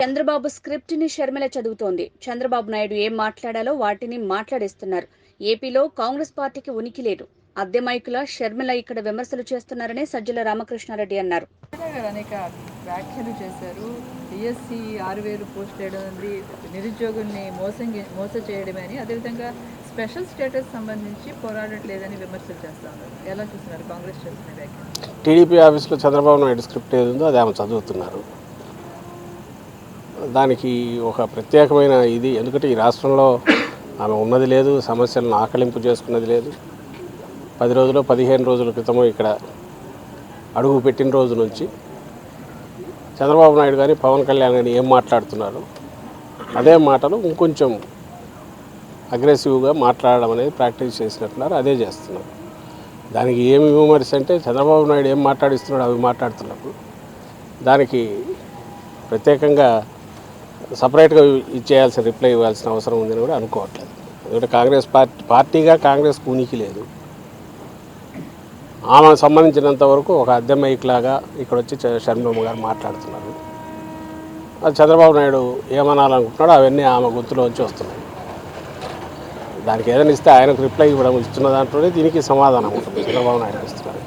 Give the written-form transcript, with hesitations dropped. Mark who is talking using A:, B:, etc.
A: Chandrababu script ని షర్మిల చదువుతోంది. చంద్రబాబు నాయుడు ఏం మాట్లాడాలో వాటిని మాట్లాడేస్తున్నారు. ఏపీలో కాంగ్రెస్ పార్టీకి ఉనికి లేదు. అద్దె మైకుల షర్మిల ఇక్కడ విమర్శలు చేస్తున్నారని సజ్జల రామకృష్ణారెడ్డి అన్నారు.
B: అనేక వ్యాఖ్యలు చేశారు. డిఎస్సి 6,000 పోస్ట్ వేయడం ఉంది, నిరుద్యోగుల్ని మోస చేయడమే అని, అదేవిధంగా స్పెషల్ స్టేటస్ సంబంధించి పోరాడట్లేదని విమర్శలు చేస్తా ఉన్నారు. ఎలా చూస్తున్నారు కాంగ్రెస్ చేసిన వ్యాఖ్యలు?
C: టీడీపీ ఆఫీస్లో చంద్రబాబు నాయుడు స్క్రిప్ట్ ఏది ఉందో అది ఆమె చదువుతున్నారు. దానికి ఒక ప్రత్యేకమైన ఇది, ఎందుకంటే ఈ రాష్ట్రంలో ఆమె ఉన్నది లేదు, సమస్యలను ఆకలింపు చేసుకున్నది లేదు. 10 రోజులు 15 రోజుల క్రితము ఇక్కడ అడుగు పెట్టిన రోజు నుంచి చంద్రబాబు నాయుడు కానీ పవన్ కళ్యాణ్ కానీ ఏం మాట్లాడుతున్నారు అదే మాటలు ఇంకొంచెం అగ్రెసివ్గా మాట్లాడడం అనేది ప్రాక్టీస్ చేసినట్టున్నారు, అదే చేస్తున్నారు. దానికి ఏమి విమర్శ అంటే చంద్రబాబు నాయుడు ఏం మాట్లాడిస్తున్నాడు అవి మాట్లాడుతున్నప్పుడు దానికి ప్రత్యేకంగా సపరేట్గా ఇచ్చేయాల్సిన రిప్లై ఇవ్వాల్సిన అవసరం ఉందని కూడా అనుకోవట్లేదు. ఎందుకంటే కాంగ్రెస్ పార్టీగా కాంగ్రెస్కు ఉనికి లేదు. ఆమెకు సంబంధించినంత వరకు ఒక అద్దె మైక్ లాగా ఇక్కడ వచ్చి షర్మిలమ్మ గారు మాట్లాడుతున్నారు. అది చంద్రబాబు నాయుడు ఏమనాలనుకుంటున్నాడో అవన్నీ ఆమె గొంతులోంచి వస్తున్నాయి. దానికి ఏదైనా ఇస్తే ఆయనకు రిప్లై ఇవ్వడం ఇస్తున్న దాంట్లోనే దీనికి సమాధానం ఉంటుంది చంద్రబాబు నాయుడు ఇస్తున్నారు.